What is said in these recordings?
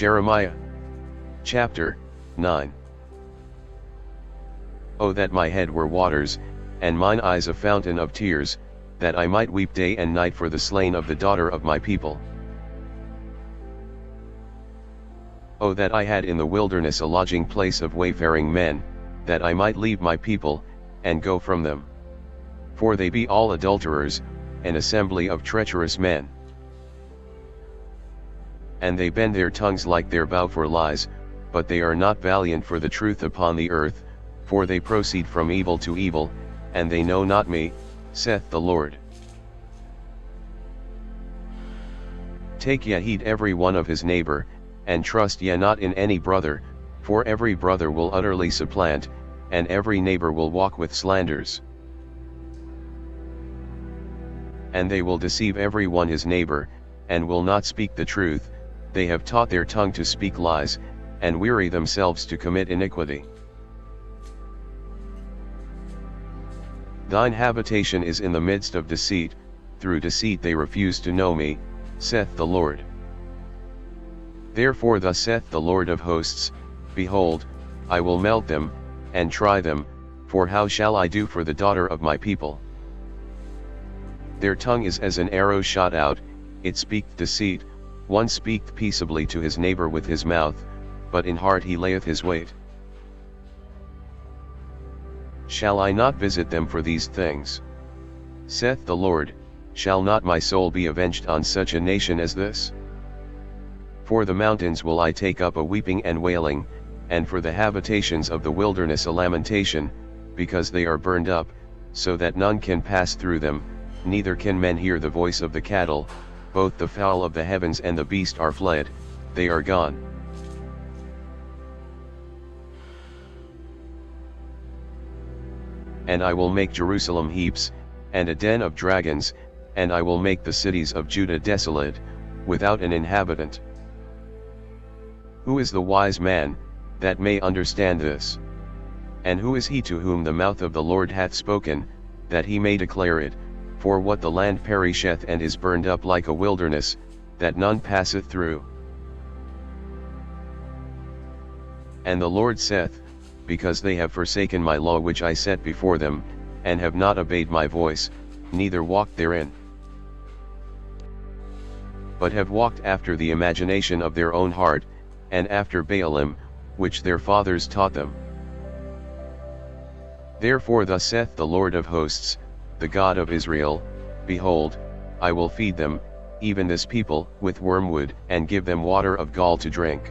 Jeremiah chapter 9. Oh, that my head were waters, and mine eyes a fountain of tears, that I might weep day and night for the slain of the daughter of my people. Oh, that I had in the wilderness a lodging place of wayfaring men, that I might leave my people, and go from them. For they be all adulterers, an assembly of treacherous men. And they bend their tongues like their bow for lies, but they are not valiant for the truth upon the earth, for they proceed from evil to evil, and they know not me, saith the Lord. Take ye heed every one of his neighbor, and trust ye not in any brother, for every brother will utterly supplant, and every neighbor will walk with slanders. And they will deceive every one his neighbor, and will not speak the truth. They have taught their tongue to speak lies, and weary themselves to commit iniquity. Thine habitation is in the midst of deceit, through deceit they refuse to know me, saith the Lord. Therefore thus saith the Lord of hosts, Behold, I will melt them, and try them, for how shall I do for the daughter of my people? Their tongue is as an arrow shot out, it speaketh deceit, one speaketh peaceably to his neighbor with his mouth, but in heart he layeth his wait. Shall I not visit them for these things? Saith the Lord, shall not my soul be avenged on such a nation as this? For the mountains will I take up a weeping and wailing, and for the habitations of the wilderness a lamentation, because they are burned up, so that none can pass through them, neither can men hear the voice of the cattle, both the fowl of the heavens and the beast are fled, they are gone. And I will make Jerusalem heaps, and a den of dragons, and I will make the cities of Judah desolate, without an inhabitant. Who is the wise man, that may understand this? And who is he to whom the mouth of the Lord hath spoken, that he may declare it? For what the land perisheth and is burned up like a wilderness, that none passeth through. And the Lord saith, Because they have forsaken my law which I set before them, and have not obeyed my voice, neither walked therein, but have walked after the imagination of their own heart, and after Baalim, which their fathers taught them. Therefore thus saith the Lord of hosts, the God of Israel, Behold, I will feed them, even this people, with wormwood, and give them water of gall to drink.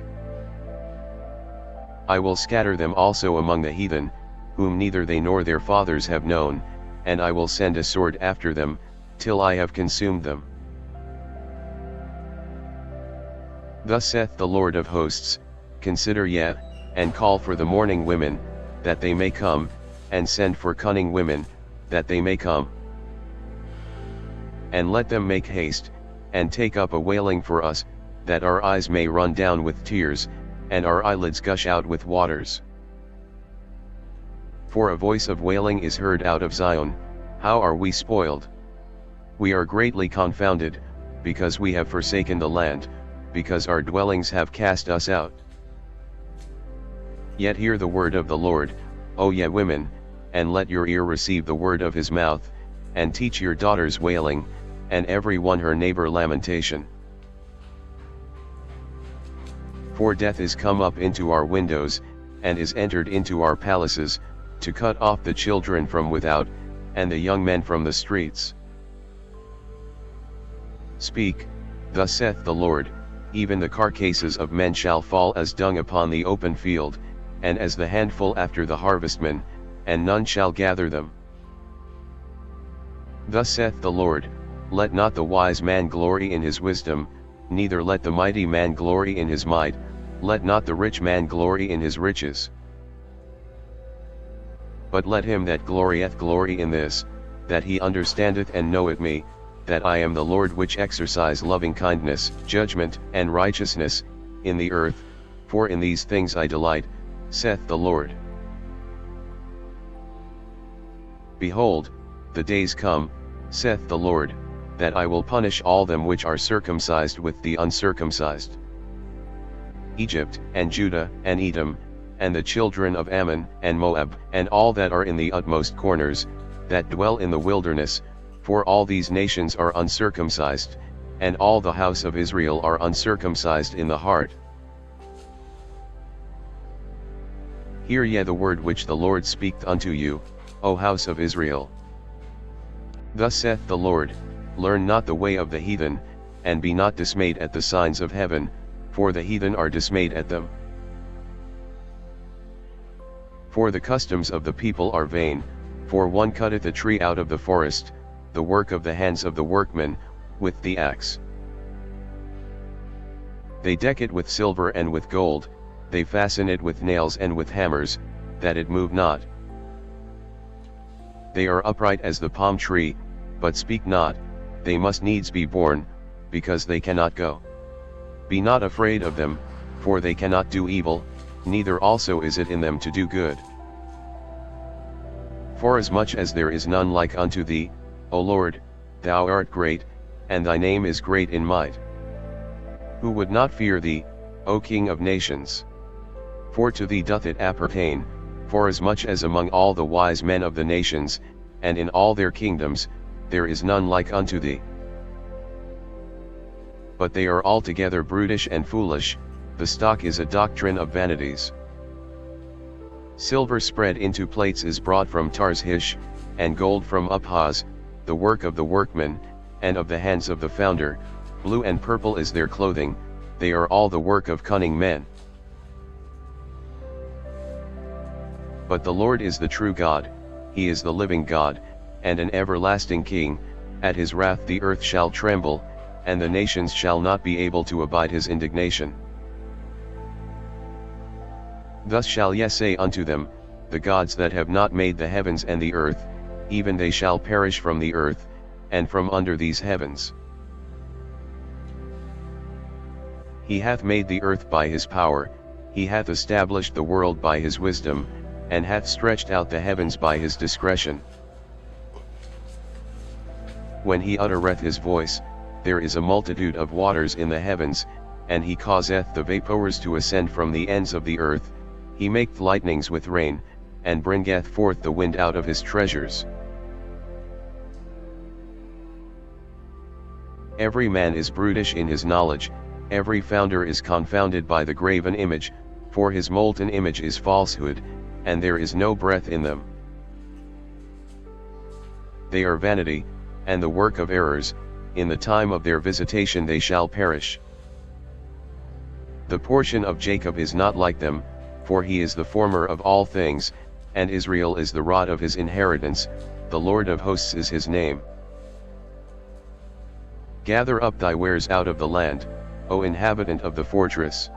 I will scatter them also among the heathen, whom neither they nor their fathers have known, and I will send a sword after them, till I have consumed them. Thus saith the Lord of hosts, Consider ye, and call for the mourning women, that they may come, and send for cunning women, that they may come. And let them make haste, and take up a wailing for us, that our eyes may run down with tears, and our eyelids gush out with waters. For a voice of wailing is heard out of Zion, how are we spoiled? We are greatly confounded, because we have forsaken the land, because our dwellings have cast us out. Yet hear the word of the Lord, O ye women, and let your ear receive the word of his mouth, and teach your daughters wailing, and every one her neighbor lamentation. For death is come up into our windows, and is entered into our palaces, to cut off the children from without, and the young men from the streets. Speak, thus saith the Lord, even the carcasses of men shall fall as dung upon the open field, and as the handful after the harvestman, and none shall gather them. Thus saith the Lord, Let not the wise man glory in his wisdom, neither let the mighty man glory in his might, let not the rich man glory in his riches. But let him that glorieth glory in this, that he understandeth and knoweth me, that I am the Lord which exercise loving kindness, judgment, and righteousness, in the earth, for in these things I delight, saith the Lord. Behold, the days come, saith the Lord, that I will punish all them which are circumcised with the uncircumcised. Egypt, and Judah, and Edom, and the children of Ammon, and Moab, and all that are in the utmost corners, that dwell in the wilderness, for all these nations are uncircumcised, and all the house of Israel are uncircumcised in the heart. Hear ye the word which the Lord speaketh unto you, O house of Israel. Thus saith the Lord, learn not the way of the heathen, and be not dismayed at the signs of heaven, for the heathen are dismayed at them. For the customs of the people are vain, for one cutteth a tree out of the forest, the work of the hands of the workman, with the axe. They deck it with silver and with gold, they fasten it with nails and with hammers, that it move not. They are upright as the palm tree, but speak not, they must needs be borne, because they cannot go. Be not afraid of them, for they cannot do evil, neither also is it in them to do good. Forasmuch as there is none like unto thee, O Lord, thou art great, and thy name is great in might. Who would not fear thee, O King of nations? For to thee doth it appertain, forasmuch as among all the wise men of the nations, and in all their kingdoms, there is none like unto thee. But they are altogether brutish and foolish, the stock is a doctrine of vanities. Silver spread into plates is brought from Tarshish, and gold from Uphaz, the work of the workman, and of the hands of the founder, blue and purple is their clothing, they are all the work of cunning men. But the Lord is the true God, he is the living God, and an everlasting King, at his wrath the earth shall tremble, and the nations shall not be able to abide his indignation. Thus shall ye say unto them, the gods that have not made the heavens and the earth, even they shall perish from the earth, and from under these heavens. He hath made the earth by his power, he hath established the world by his wisdom, and hath stretched out the heavens by his discretion. When he uttereth his voice, there is a multitude of waters in the heavens, and he causeth the vapours to ascend from the ends of the earth, he maketh lightnings with rain, and bringeth forth the wind out of his treasures. Every man is brutish in his knowledge, every founder is confounded by the graven image, for his molten image is falsehood, and there is no breath in them. They are vanity, and the work of errors, in the time of their visitation they shall perish. The portion of Jacob is not like them, for he is the former of all things, and Israel is the rod of his inheritance, the Lord of hosts is his name. Gather up thy wares out of the land, O inhabitant of the fortress.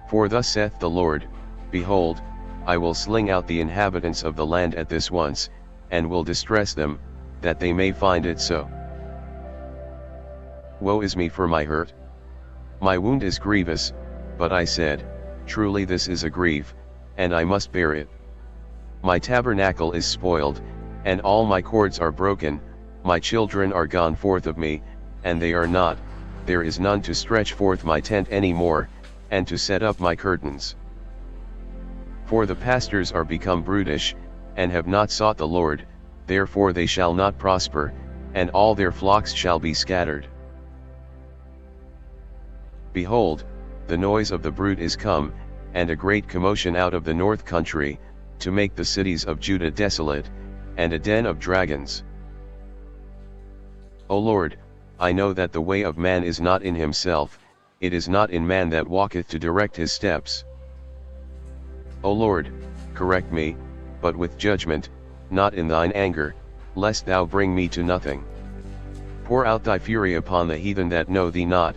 For thus saith the Lord, behold, I will sling out the inhabitants of the land at this once, and will distress them, that they may find it so. Woe is me for my hurt! My wound is grievous, but I said, truly this is a grief, and I must bear it. My tabernacle is spoiled, and all my cords are broken, my children are gone forth of me, and they are not, there is none to stretch forth my tent any more, and to set up my curtains. For the pastors are become brutish, and have not sought the Lord, therefore they shall not prosper, and all their flocks shall be scattered. Behold, the noise of the bruit is come, and a great commotion out of the north country, to make the cities of Judah desolate, and a den of dragons. O Lord, I know that the way of man is not in himself, it is not in man that walketh to direct his steps. O Lord, correct me, but with judgment, not in thine anger, lest thou bring me to nothing. Pour out thy fury upon the heathen that know thee not,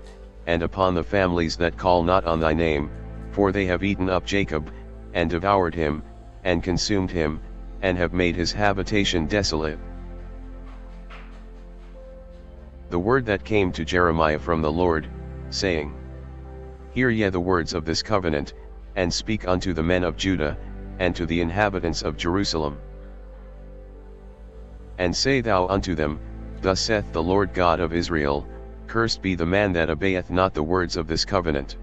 and upon the families that call not on thy name, for they have eaten up Jacob, and devoured him, and consumed him, and have made his habitation desolate. The word that came to Jeremiah from the Lord, saying, Hear ye the words of this covenant, and speak unto the men of Judah, and to the inhabitants of Jerusalem. And say thou unto them, Thus saith the Lord God of Israel, Cursed be the man that obeyeth not the words of this covenant.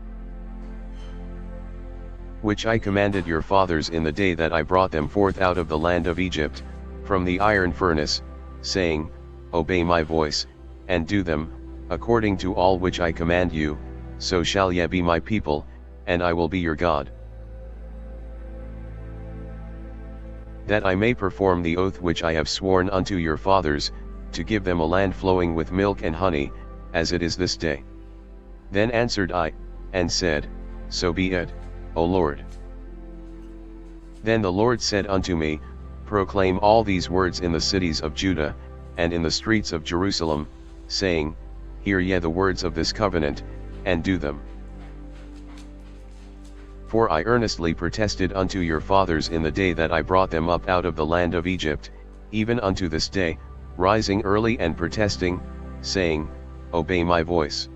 which I commanded your fathers in the day that I brought them forth out of the land of Egypt, from the iron furnace, saying, Obey my voice, and do them, according to all which I command you, so shall ye be my people, and I will be your God. That I may perform the oath which I have sworn unto your fathers, to give them a land flowing with milk and honey, as it is this day. Then answered I, and said, So be it, O Lord. Then the Lord said unto me, Proclaim all these words in the cities of Judah, and in the streets of Jerusalem, saying, Hear ye the words of this covenant, and do them. For I earnestly protested unto your fathers in the day that I brought them up out of the land of Egypt, even unto this day, rising early and protesting, saying, Obey my voice.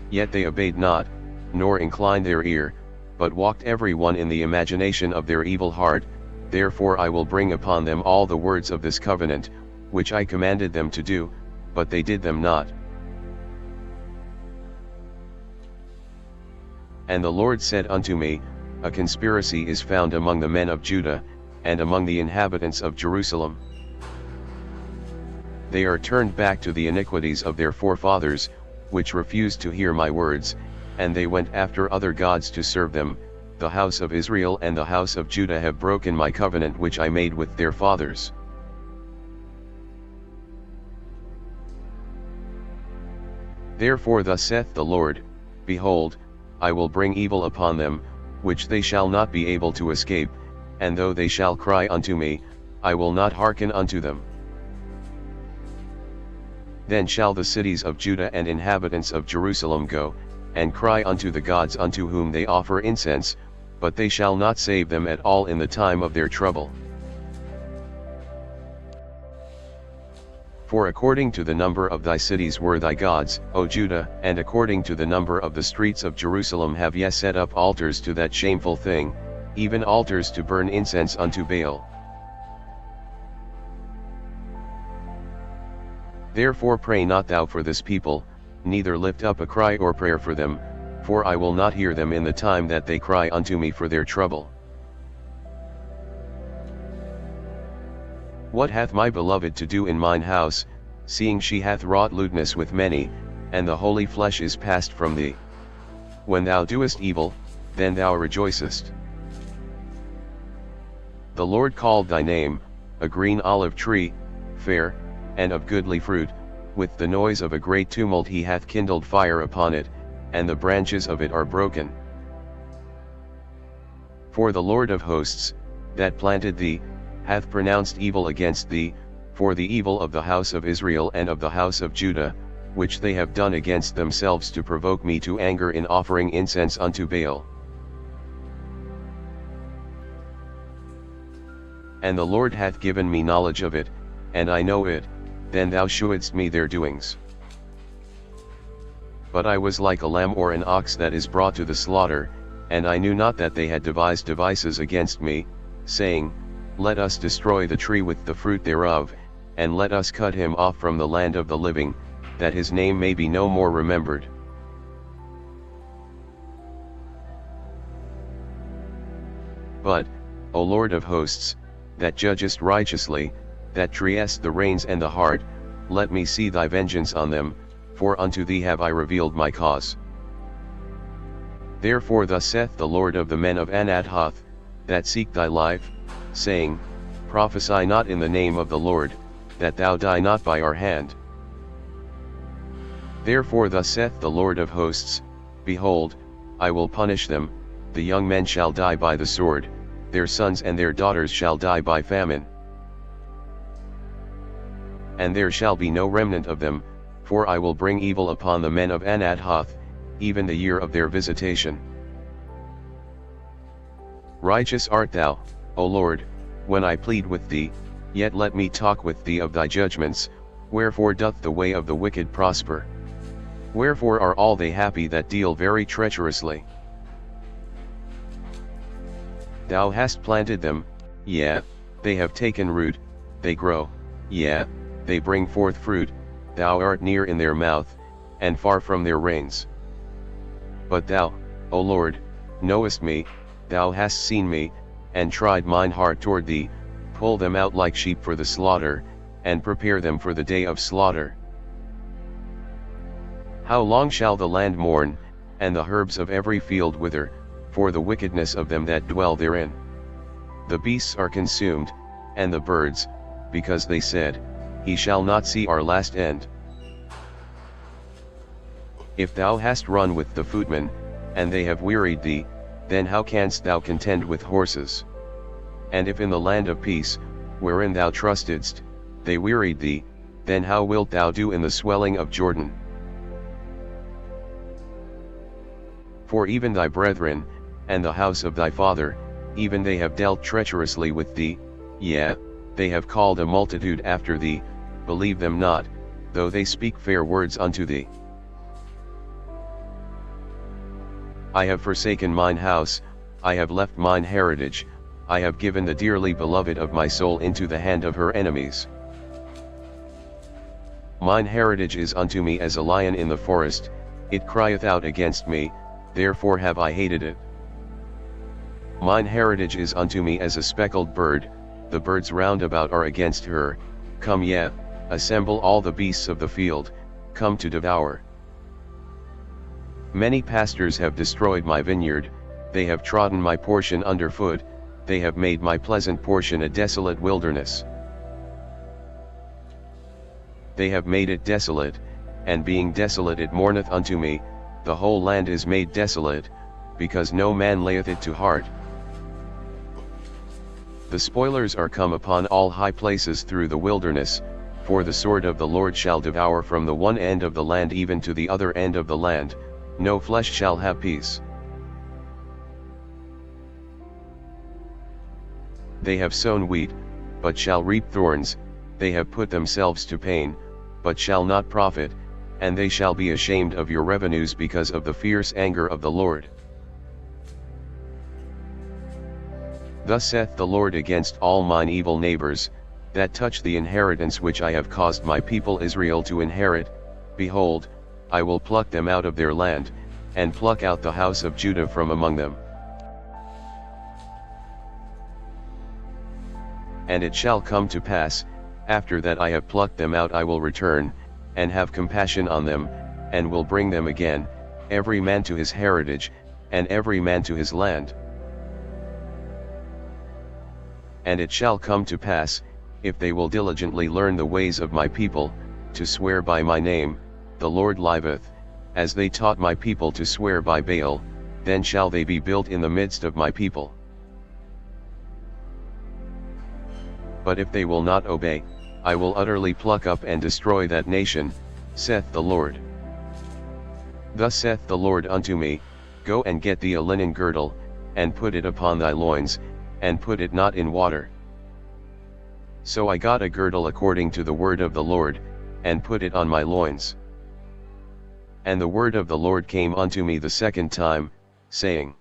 Yet they obeyed not, nor inclined their ear, but walked every one in the imagination of their evil heart. Therefore I will bring upon them all the words of this covenant, which I commanded them to do, but they did them not. And the Lord said unto me, A conspiracy is found among the men of Judah, and among the inhabitants of Jerusalem. They are turned back to the iniquities of their forefathers, which refused to hear my words, and they went after other gods to serve them. The house of Israel and the house of Judah have broken my covenant which I made with their fathers. Therefore thus saith the Lord, Behold, I will bring evil upon them, which they shall not be able to escape, and though they shall cry unto me, I will not hearken unto them. Then shall the cities of Judah and inhabitants of Jerusalem go, and cry unto the gods unto whom they offer incense, but they shall not save them at all in the time of their trouble. For according to the number of thy cities were thy gods, O Judah, and according to the number of the streets of Jerusalem have ye set up altars to that shameful thing, even altars to burn incense unto Baal. Therefore pray not thou for this people, neither lift up a cry or prayer for them, for I will not hear them in the time that they cry unto me for their trouble. What hath my beloved to do in mine house, seeing she hath wrought lewdness with many, and the holy flesh is passed from thee? When thou doest evil, then thou rejoicest. The Lord called thy name, a green olive tree, fair, and of goodly fruit, with the noise of a great tumult he hath kindled fire upon it, and the branches of it are broken. For the Lord of hosts, that planted thee, hath pronounced evil against thee, for the evil of the house of Israel and of the house of Judah, which they have done against themselves to provoke me to anger in offering incense unto Baal. And the Lord hath given me knowledge of it, and I know it, then thou shewedst me their doings. But I was like a lamb or an ox that is brought to the slaughter, and I knew not that they had devised devices against me, saying, Let us destroy the tree with the fruit thereof, and let us cut him off from the land of the living, that his name may be no more remembered. But, O Lord of hosts, that judgest righteously, that triest the reins and the heart, let me see thy vengeance on them, for unto thee have I revealed my cause. Therefore thus saith the Lord of the men of Anathoth, that seek thy life, saying, Prophesy not in the name of the Lord, that thou die not by our hand. Therefore thus saith the Lord of hosts, Behold, I will punish them, the young men shall die by the sword, their sons and their daughters shall die by famine. And there shall be no remnant of them, for I will bring evil upon the men of Anathoth, even the year of their visitation. Righteous art thou, O Lord, when I plead with thee, yet let me talk with thee of thy judgments. Wherefore doth the way of the wicked prosper? Wherefore are all they happy that deal very treacherously? Thou hast planted them, yea, they have taken root, they grow, yea, they bring forth fruit, thou art near in their mouth, and far from their reins. But thou, O Lord, knowest me, thou hast seen me, and tried mine heart toward thee. Pull them out like sheep for the slaughter, and prepare them for the day of slaughter. How long shall the land mourn, and the herbs of every field wither, for the wickedness of them that dwell therein? The beasts are consumed, and the birds, because they said, He shall not see our last end. If thou hast run with the footmen, and they have wearied thee, then how canst thou contend with horses? And if in the land of peace, wherein thou trustedst, they wearied thee, then how wilt thou do in the swelling of Jordan? For even thy brethren, and the house of thy father, even they have dealt treacherously with thee, yea, they have called a multitude after thee. Believe them not, though they speak fair words unto thee. I have forsaken mine house, I have left mine heritage, I have given the dearly beloved of my soul into the hand of her enemies. Mine heritage is unto me as a lion in the forest, it crieth out against me, therefore have I hated it. Mine heritage is unto me as a speckled bird, the birds round about are against her. Come ye, assemble all the beasts of the field, come to devour. Many pastors have destroyed my vineyard, they have trodden my portion under foot, they have made my pleasant portion a desolate wilderness. They have made it desolate, and being desolate it mourneth unto me, the whole land is made desolate, because no man layeth it to heart. The spoilers are come upon all high places through the wilderness, for the sword of the Lord shall devour from the one end of the land even to the other end of the land, no flesh shall have peace. They have sown wheat, but shall reap thorns, they have put themselves to pain, but shall not profit, and they shall be ashamed of your revenues because of the fierce anger of the Lord. Thus saith the Lord against all mine evil neighbors, that touch the inheritance which I have caused my people Israel to inherit, behold, I will pluck them out of their land, and pluck out the house of Judah from among them. And it shall come to pass, after that I have plucked them out I will return, and have compassion on them, and will bring them again, every man to his heritage, and every man to his land. And it shall come to pass, if they will diligently learn the ways of my people, to swear by my name, the Lord liveth, as they taught my people to swear by Baal, then shall they be built in the midst of my people. But if they will not obey, I will utterly pluck up and destroy that nation, saith the Lord. Thus saith the Lord unto me, Go and get thee a linen girdle, and put it upon thy loins, and put it not in water. So I got a girdle according to the word of the Lord, and put it on my loins. And the word of the Lord came unto me the second time, saying,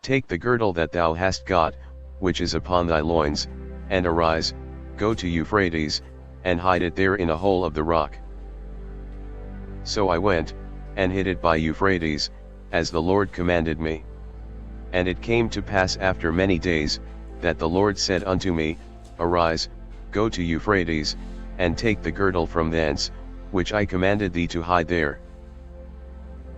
Take the girdle that thou hast got, which is upon thy loins, and arise, go to Euphrates, and hide it there in a hole of the rock. So I went, and hid it by Euphrates, as the Lord commanded me. And it came to pass after many days, that the Lord said unto me, Arise, go to Euphrates, and take the girdle from thence, which I commanded thee to hide there.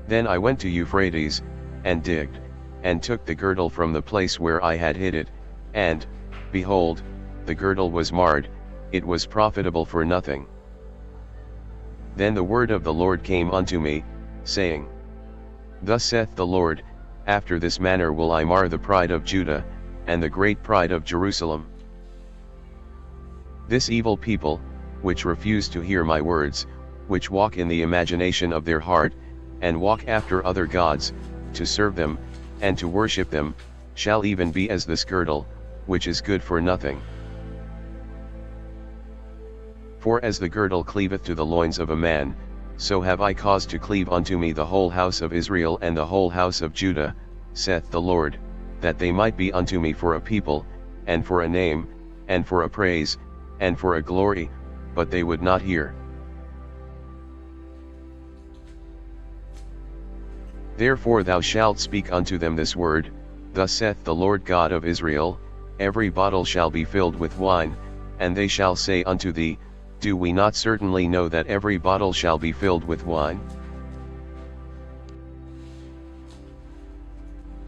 Then I went to Euphrates, and digged, and took the girdle from the place where I had hid it, and, behold, the girdle was marred, it was profitable for nothing. Then the word of the Lord came unto me, saying, Thus saith the Lord, After this manner will I mar the pride of Judah, and the great pride of Jerusalem. This evil people, which refuse to hear my words, which walk in the imagination of their heart, and walk after other gods, to serve them, and to worship them, shall even be as this girdle, which is good for nothing. For as the girdle cleaveth to the loins of a man, so have I caused to cleave unto me the whole house of Israel and the whole house of Judah, saith the Lord, that they might be unto me for a people, and for a name, and for a praise, and for a glory, but they would not hear. Therefore thou shalt speak unto them this word, Thus saith the Lord God of Israel, Every bottle shall be filled with wine, and they shall say unto thee, Do we not certainly know that every bottle shall be filled with wine?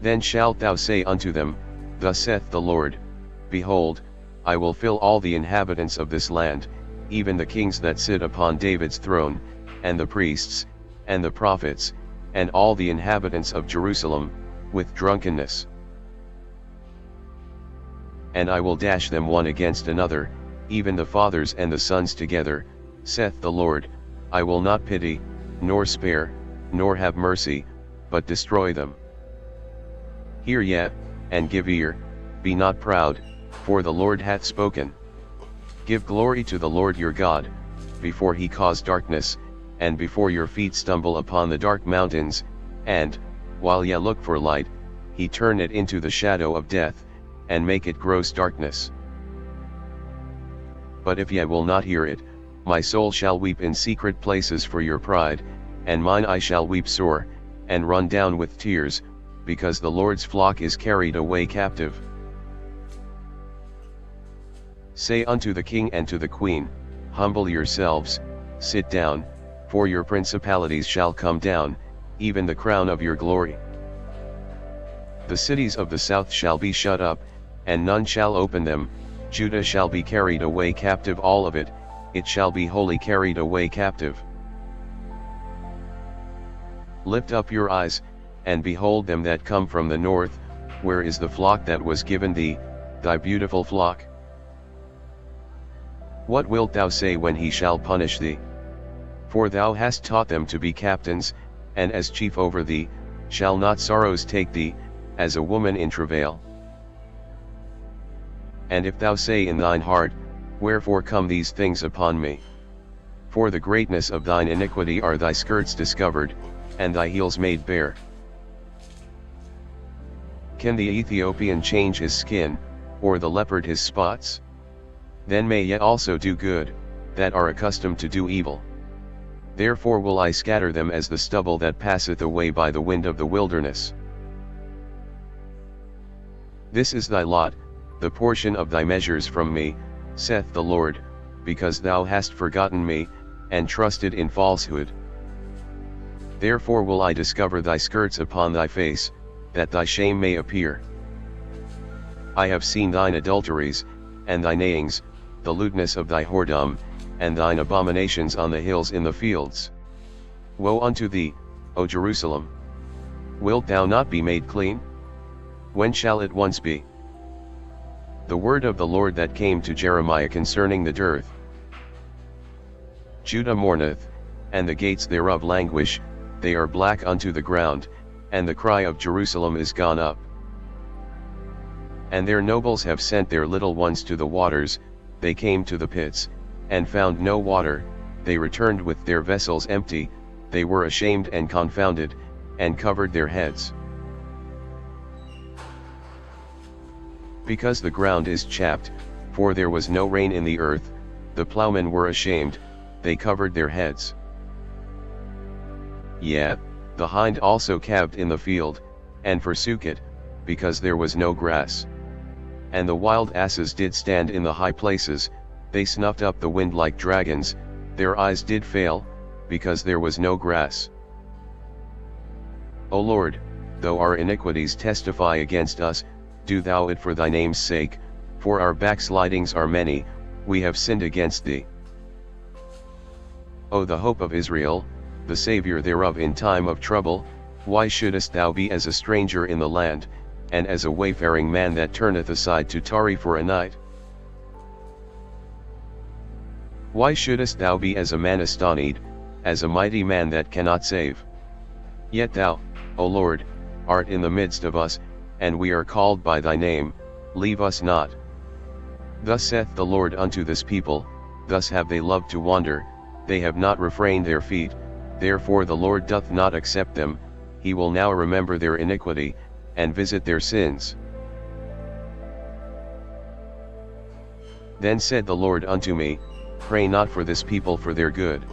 Then shalt thou say unto them, Thus saith the Lord, Behold, I will fill all the inhabitants of this land, even the kings that sit upon David's throne, and the priests, and the prophets, and all the inhabitants of Jerusalem, with drunkenness. And I will dash them one against another, even the fathers and the sons together, saith the Lord, I will not pity, nor spare, nor have mercy, but destroy them. Hear ye, and give ear, be not proud, for the Lord hath spoken. Give glory to the Lord your God, before he cause darkness, and before your feet stumble upon the dark mountains, and, while ye look for light, he turn it into the shadow of death, and make it gross darkness. But if ye will not hear it, my soul shall weep in secret places for your pride, and mine eye shall weep sore, and run down with tears, because the Lord's flock is carried away captive. Say unto the king and to the queen, Humble yourselves, sit down, for your principalities shall come down, even the crown of your glory. The cities of the south shall be shut up, and none shall open them. Judah shall be carried away captive, all of it, it shall be wholly carried away captive. Lift up your eyes, and behold them that come from the north, where is the flock that was given thee, thy beautiful flock? What wilt thou say when he shall punish thee? For thou hast taught them to be captains, and as chief over thee, shall not sorrows take thee, as a woman in travail? And if thou say in thine heart, Wherefore come these things upon me? For the greatness of thine iniquity are thy skirts discovered, and thy heels made bare. Can the Ethiopian change his skin, or the leopard his spots? Then may ye also do good, that are accustomed to do evil. Therefore will I scatter them as the stubble that passeth away by the wind of the wilderness. This is thy lot, the portion of thy measures from me, saith the Lord, because thou hast forgotten me, and trusted in falsehood. Therefore will I discover thy skirts upon thy face, that thy shame may appear. I have seen thine adulteries, and thy neighings, the lewdness of thy whoredom, and thine abominations on the hills in the fields. Woe unto thee, O Jerusalem! Wilt thou not be made clean? When shall it once be? The word of the Lord that came to Jeremiah concerning the dearth. Judah mourneth, and the gates thereof languish, they are black unto the ground, and the cry of Jerusalem is gone up. And their nobles have sent their little ones to the waters, they came to the pits, and found no water, they returned with their vessels empty, they were ashamed and confounded, and covered their heads. Because the ground is chapped, for there was no rain in the earth, the plowmen were ashamed, they covered their heads. Yea, the hind also calved in the field, and forsook it, because there was no grass. And the wild asses did stand in the high places, they snuffed up the wind like dragons, their eyes did fail, because there was no grass. O Lord, though our iniquities testify against us, do thou it for thy name's sake, for our backslidings are many, we have sinned against thee. O the hope of Israel, the Saviour thereof in time of trouble, why shouldest thou be as a stranger in the land, and as a wayfaring man that turneth aside to tarry for a night? Why shouldest thou be as a man astonied, as a mighty man that cannot save? Yet thou, O Lord, art in the midst of us, and we are called by thy name, leave us not. Thus saith the Lord unto this people, thus have they loved to wander, they have not refrained their feet, therefore the Lord doth not accept them, he will now remember their iniquity, and visit their sins. Then said the Lord unto me, Pray not for this people for their good.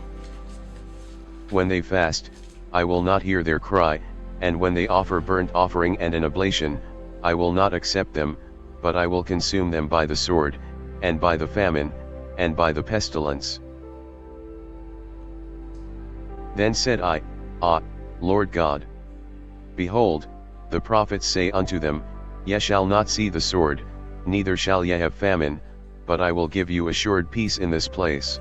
When they fast, I will not hear their cry, and when they offer burnt offering and an oblation, I will not accept them, but I will consume them by the sword, and by the famine, and by the pestilence. Then said I, Ah, Lord God! Behold, the prophets say unto them, Ye shall not see the sword, neither shall ye have famine, but I will give you assured peace in this place.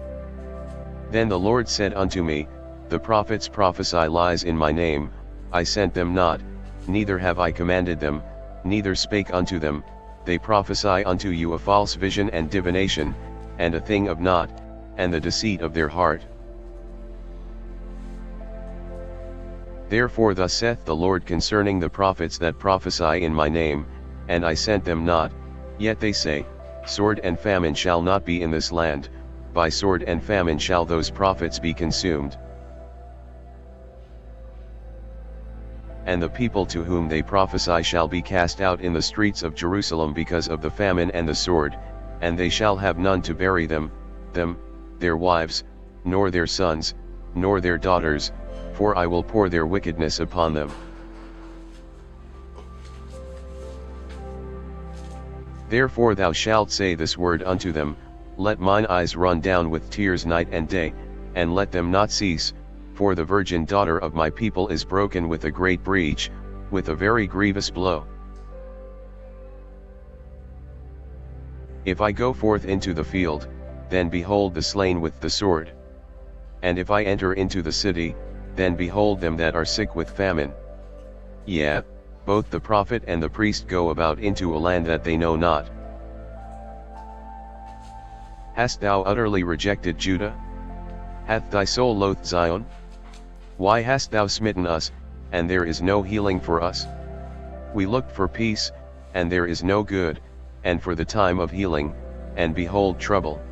Then the Lord said unto me, The prophets prophesy lies in my name, I sent them not, neither have I commanded them, neither spake unto them, they prophesy unto you a false vision and divination, and a thing of naught, and the deceit of their heart. Therefore thus saith the Lord concerning the prophets that prophesy in my name, and I sent them not, yet they say, Sword and famine shall not be in this land, by sword and famine shall those prophets be consumed. And the people to whom they prophesy shall be cast out in the streets of Jerusalem because of the famine and the sword, and they shall have none to bury them, their wives, nor their sons, nor their daughters, for I will pour their wickedness upon them. Therefore thou shalt say this word unto them, Let mine eyes run down with tears night and day, and let them not cease, for the virgin daughter of my people is broken with a great breach, with a very grievous blow. If I go forth into the field, then behold the slain with the sword. And if I enter into the city, then behold them that are sick with famine. Yea, both the prophet and the priest go about into a land that they know not. Hast thou utterly rejected Judah? Hath thy soul loathed Zion? Why hast thou smitten us, and there is no healing for us? We looked for peace, and there is no good, and for the time of healing, and behold trouble.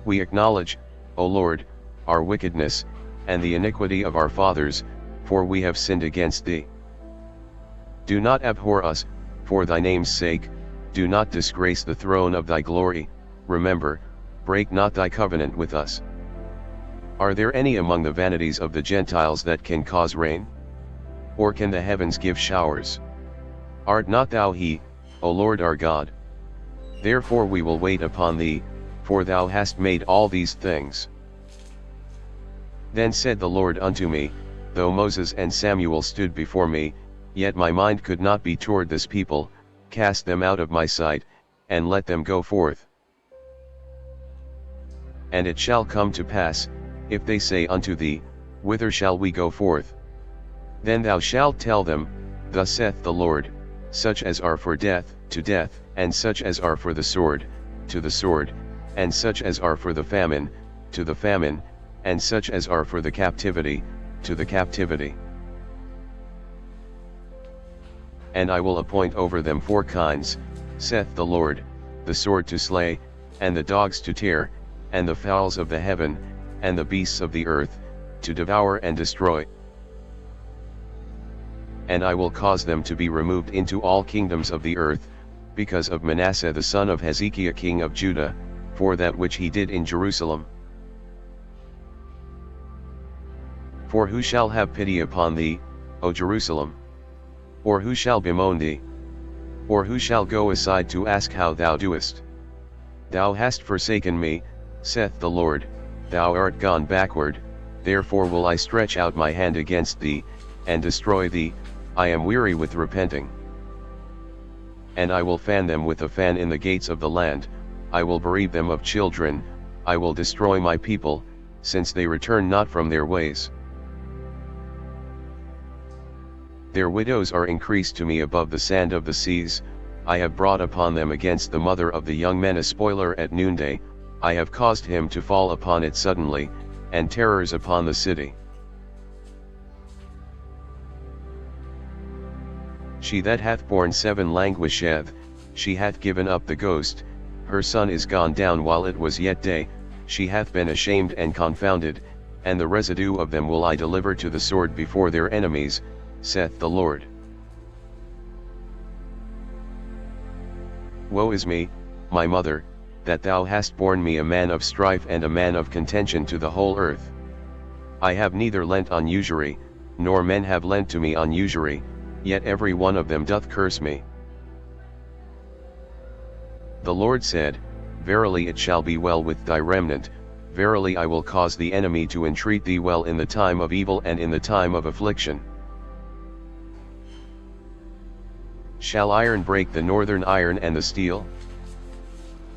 We acknowledge, O Lord, our wickedness, and the iniquity of our fathers, for we have sinned against thee. Do not abhor us, for thy name's sake, do not disgrace the throne of thy glory, remember, break not thy covenant with us. Are there any among the vanities of the Gentiles that can cause rain? Or can the heavens give showers? Art not thou he, O Lord our God? Therefore we will wait upon thee, for thou hast made all these things. Then said the Lord unto me, Though Moses and Samuel stood before me, yet my mind could not be toward this people, cast them out of my sight, and let them go forth. And it shall come to pass, if they say unto thee, Whither shall we go forth? Then thou shalt tell them, Thus saith the Lord, Such as are for death, to death, and such as are for the sword, to the sword, and such as are for the famine, to the famine, and such as are for the captivity, to the captivity. And I will appoint over them 4 kinds, saith the Lord, the sword to slay, and the dogs to tear, and the fowls of the heaven, and the beasts of the earth, to devour and destroy. And I will cause them to be removed into all kingdoms of the earth, because of Manasseh the son of Hezekiah king of Judah, for that which he did in Jerusalem. For who shall have pity upon thee, O Jerusalem? Or who shall bemoan thee? Or who shall go aside to ask how thou doest? Thou hast forsaken me, saith the Lord, thou art gone backward, therefore will I stretch out my hand against thee, and destroy thee, I am weary with repenting. And I will fan them with a fan in the gates of the land, I will bereave them of children, I will destroy my people, since they return not from their ways. Their widows are increased to me above the sand of the seas, I have brought upon them against the mother of the young men a spoiler at noonday, I have caused him to fall upon it suddenly, and terrors upon the city. She that hath borne 7 languisheth, she hath given up the ghost, her son is gone down while it was yet day, she hath been ashamed and confounded, and the residue of them will I deliver to the sword before their enemies, saith the Lord. Woe is me, my mother, that thou hast borne me a man of strife and a man of contention to the whole earth. I have neither lent on usury, nor men have lent to me on usury, yet every one of them doth curse me. The Lord said, Verily it shall be well with thy remnant, verily I will cause the enemy to entreat thee well in the time of evil and in the time of affliction. Shall iron break the northern iron and the steel?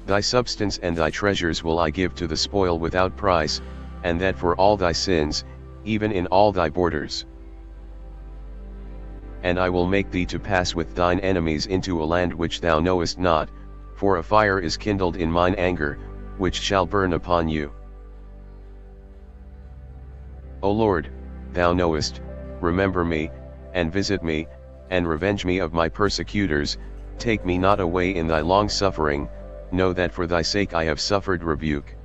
Thy substance and thy treasures will I give to the spoil without price, and that for all thy sins, even in all thy borders. And I will make thee to pass with thine enemies into a land which thou knowest not, for a fire is kindled in mine anger, which shall burn upon you. O Lord, thou knowest, remember me, and visit me, and revenge me of my persecutors, take me not away in thy long suffering, know that for thy sake I have suffered rebuke.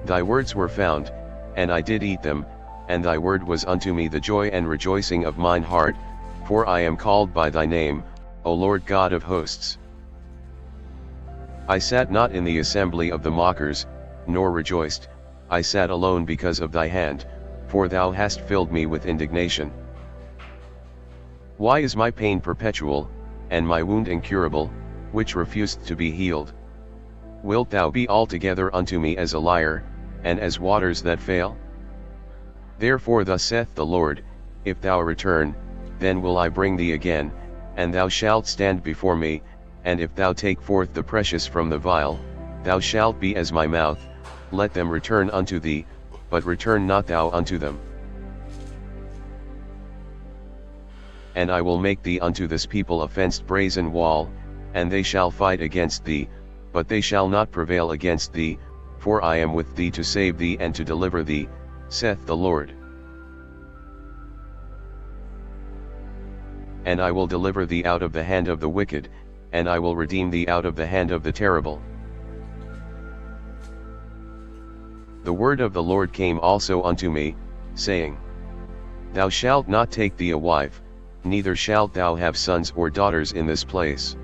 Thy words were found, and I did eat them, and thy word was unto me the joy and rejoicing of mine heart, for I am called by thy name, O Lord God of hosts. I sat not in the assembly of the mockers, nor rejoiced, I sat alone because of thy hand, for thou hast filled me with indignation. Why is my pain perpetual, and my wound incurable, which refused to be healed? Wilt thou be altogether unto me as a liar, and as waters that fail? Therefore thus saith the Lord, if thou return, then will I bring thee again, and thou shalt stand before me, and if thou take forth the precious from the vial, thou shalt be as my mouth, let them return unto thee, but return not thou unto them. And I will make thee unto this people a fenced brazen wall, and they shall fight against thee, but they shall not prevail against thee, for I am with thee to save thee and to deliver thee, saith the Lord. And I will deliver thee out of the hand of the wicked, and I will redeem thee out of the hand of the terrible. The word of the Lord came also unto me, saying, Thou shalt not take thee a wife, neither shalt thou have sons or daughters in this place.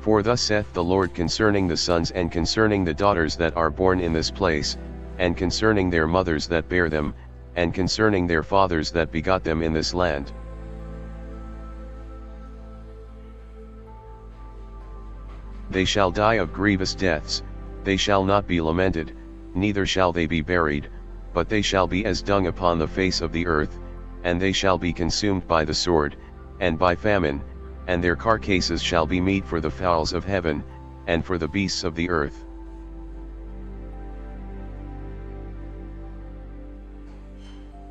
For thus saith the Lord concerning the sons and concerning the daughters that are born in this place, and concerning their mothers that bare them, and concerning their fathers that begot them in this land. They shall die of grievous deaths, they shall not be lamented, neither shall they be buried, but they shall be as dung upon the face of the earth, and they shall be consumed by the sword, and by famine, and their carcasses shall be meat for the fowls of heaven, and for the beasts of the earth.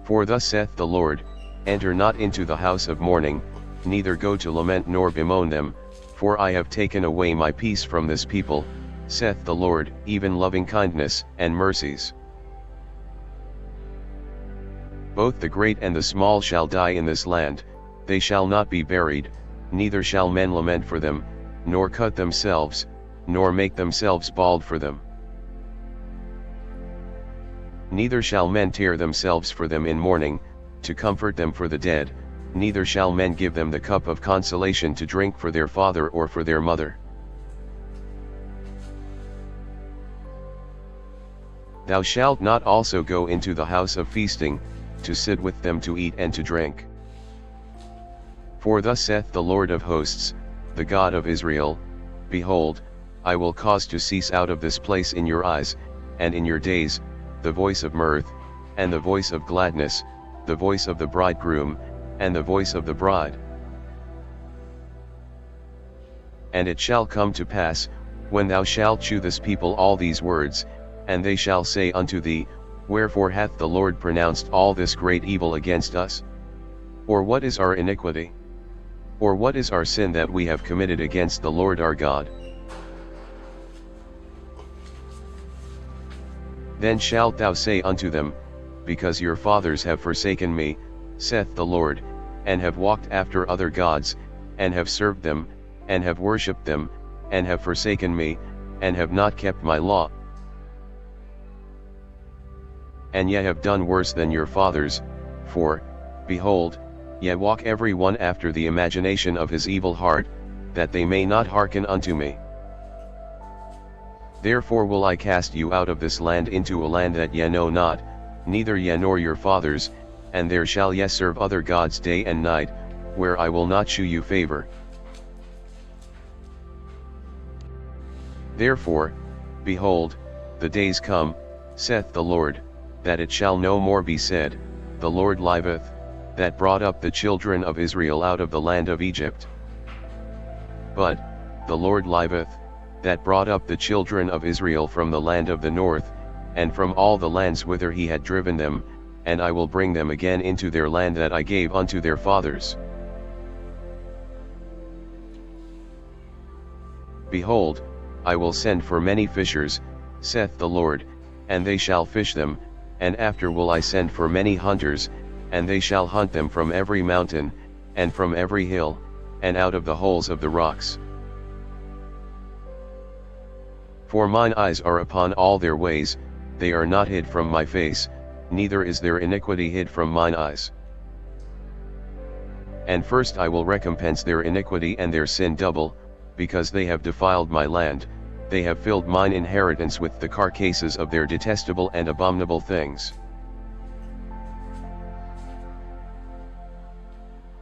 For thus saith the Lord, enter not into the house of mourning, neither go to lament nor bemoan them, for I have taken away my peace from this people, saith the Lord, even loving kindness and mercies. Both the great and the small shall die in this land, they shall not be buried, neither shall men lament for them, nor cut themselves, nor make themselves bald for them. Neither shall men tear themselves for them in mourning, to comfort them for the dead, neither shall men give them the cup of consolation to drink for their father or for their mother. Thou shalt not also go into the house of feasting, to sit with them to eat and to drink. For thus saith the Lord of hosts, the God of Israel, Behold, I will cause to cease out of this place in your eyes, and in your days, the voice of mirth, and the voice of gladness, the voice of the bridegroom, and the voice of the bride. And it shall come to pass, when thou shalt shew this people all these words, and they shall say unto thee, Wherefore hath the Lord pronounced all this great evil against us? Or what is our iniquity? Or what is our sin that we have committed against the Lord our God? Then shalt thou say unto them, Because your fathers have forsaken me, saith the Lord, and have walked after other gods, and have served them, and have worshipped them, and have forsaken me, and have not kept my law, and ye have done worse than your fathers, for, behold, ye walk every one after the imagination of his evil heart, that they may not hearken unto me. Therefore will I cast you out of this land into a land that ye know not, neither ye nor your fathers, and there shall ye serve other gods day and night, where I will not shew you favor. Therefore, behold, the days come, saith the Lord, that it shall no more be said, the Lord liveth, that brought up the children of Israel out of the land of Egypt. But, the Lord liveth, that brought up the children of Israel from the land of the north, and from all the lands whither he had driven them, and I will bring them again into their land that I gave unto their fathers. Behold, I will send for many fishers, saith the Lord, and they shall fish them, and after will I send for many hunters, and they shall hunt them from every mountain, and from every hill, and out of the holes of the rocks. For mine eyes are upon all their ways, they are not hid from my face, neither is their iniquity hid from mine eyes. And first I will recompense their iniquity and their sin double, because they have defiled my land, they have filled mine inheritance with the carcasses of their detestable and abominable things.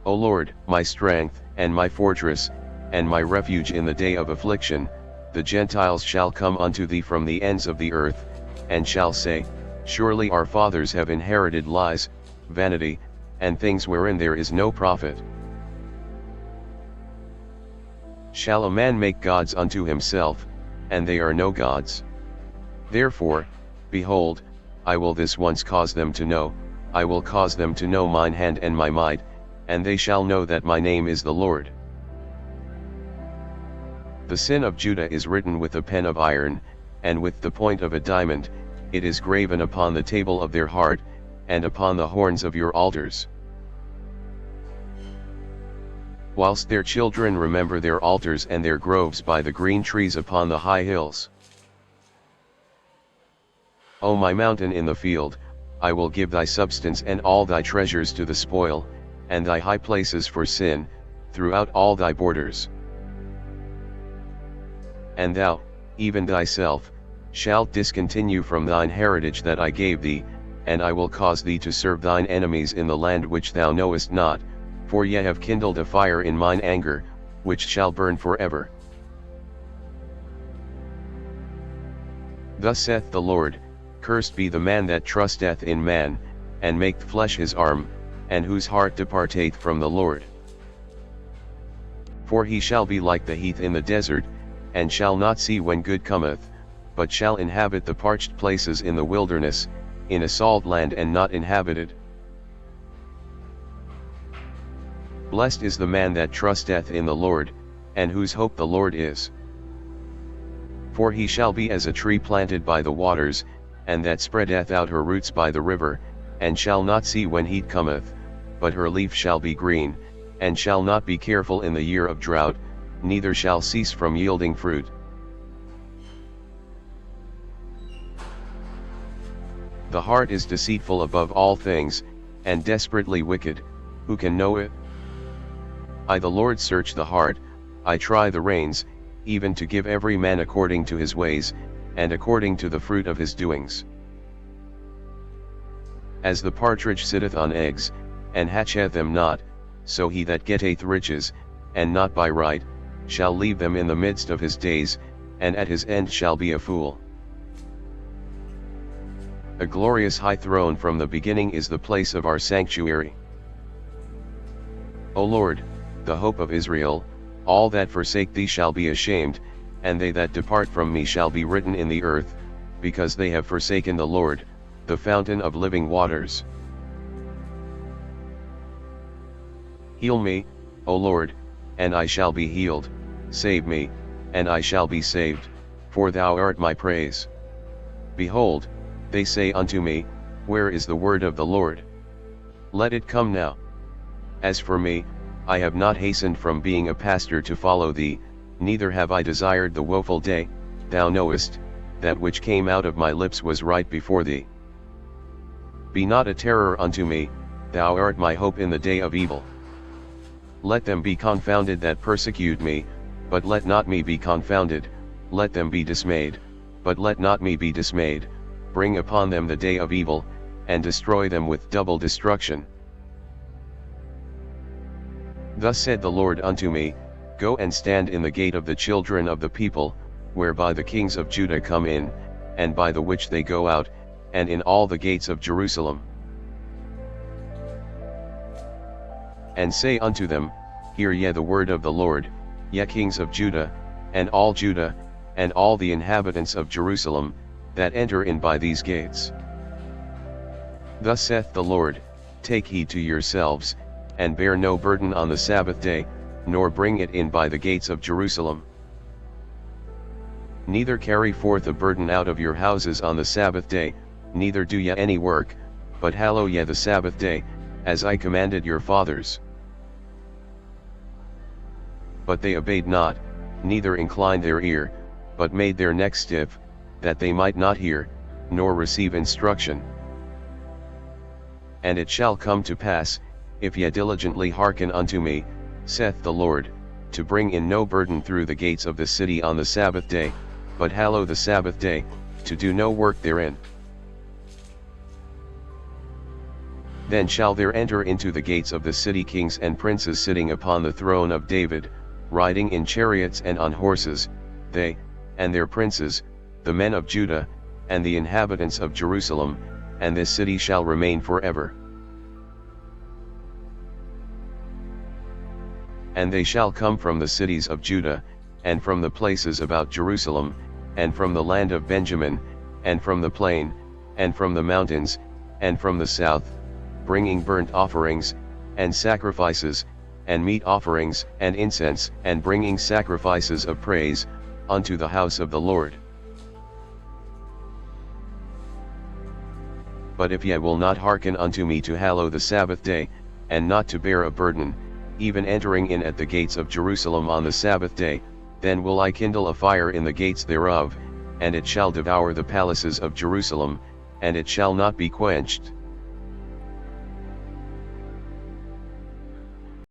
O Lord, my strength, and my fortress, and my refuge in the day of affliction, the Gentiles shall come unto thee from the ends of the earth, and shall say, Surely our fathers have inherited lies, vanity, and things wherein there is no profit. Shall a man make gods unto himself, and they are no gods? Therefore, behold, I will this once cause them to know, I will cause them to know mine hand and my might, and they shall know that my name is the Lord. The sin of Judah is written with a pen of iron, and with the point of a diamond, it is graven upon the table of their heart, and upon the horns of your altars. Whilst their children remember their altars and their groves by the green trees upon the high hills. O my mountain in the field, I will give thy substance and all thy treasures to the spoil, and thy high places for sin, throughout all thy borders. And thou, even thyself, shalt discontinue from thine heritage that I gave thee, and I will cause thee to serve thine enemies in the land which thou knowest not, for ye have kindled a fire in mine anger, which shall burn forever. Thus saith the Lord, Cursed be the man that trusteth in man, and maketh flesh his arm, and whose heart departeth from the Lord. For he shall be like the heath in the desert, and shall not see when good cometh, but shall inhabit the parched places in the wilderness, in a salt land and not inhabited. Blessed is the man that trusteth in the Lord, and whose hope the Lord is. For he shall be as a tree planted by the waters, and that spreadeth out her roots by the river, and shall not see when heat cometh, but her leaf shall be green, and shall not be careful in the year of drought, neither shall cease from yielding fruit. The heart is deceitful above all things, and desperately wicked, who can know it? I the Lord search the heart, I try the reins, even to give every man according to his ways, and according to the fruit of his doings. As the partridge sitteth on eggs, and hatcheth them not, so he that getteth riches, and not by right, shall leave them in the midst of his days, and at his end shall be a fool. A glorious high throne from the beginning is the place of our sanctuary. O Lord, the hope of Israel, all that forsake thee shall be ashamed, and they that depart from me shall be written in the earth, because they have forsaken the Lord, the fountain of living waters. Heal me, O Lord, and I shall be healed, save me, and I shall be saved, for thou art my praise. Behold, they say unto me, Where is the word of the Lord? Let it come now. As for me, I have not hastened from being a pastor to follow thee, neither have I desired the woeful day, thou knowest, that which came out of my lips was right before thee. Be not a terror unto me, thou art my hope in the day of evil. Let them be confounded that persecute me, but let not me be confounded, let them be dismayed, but let not me be dismayed, bring upon them the day of evil, and destroy them with double destruction. Thus said the Lord unto me, Go and stand in the gate of the children of the people, whereby the kings of Judah come in, and by the which they go out, and in all the gates of Jerusalem. And say unto them, Hear ye the word of the Lord, ye kings of Judah, and all Judah, and all the inhabitants of Jerusalem, that enter in by these gates. Thus saith the Lord, Take heed to yourselves, and bear no burden on the Sabbath day, nor bring it in by the gates of Jerusalem. Neither carry forth a burden out of your houses on the Sabbath day, neither do ye any work, but hallow ye the Sabbath day, as I commanded your fathers. But they obeyed not, neither inclined their ear, but made their neck stiff, that they might not hear, nor receive instruction. And it shall come to pass, if ye diligently hearken unto me, saith the Lord, to bring in no burden through the gates of the city on the Sabbath day, but hallow the Sabbath day, to do no work therein. Then shall there enter into the gates of the city kings and princes sitting upon the throne of David, riding in chariots and on horses, they, and their princes, the men of Judah, and the inhabitants of Jerusalem, and this city shall remain forever. And they shall come from the cities of Judah, and from the places about Jerusalem, and from the land of Benjamin, and from the plain, and from the mountains, and from the south, bringing burnt offerings, and sacrifices, and meat offerings, and incense, and bringing sacrifices of praise, unto the house of the Lord. But if ye will not hearken unto me to hallow the Sabbath day, and not to bear a burden, even entering in at the gates of Jerusalem on the Sabbath day, then will I kindle a fire in the gates thereof, and it shall devour the palaces of Jerusalem, and it shall not be quenched.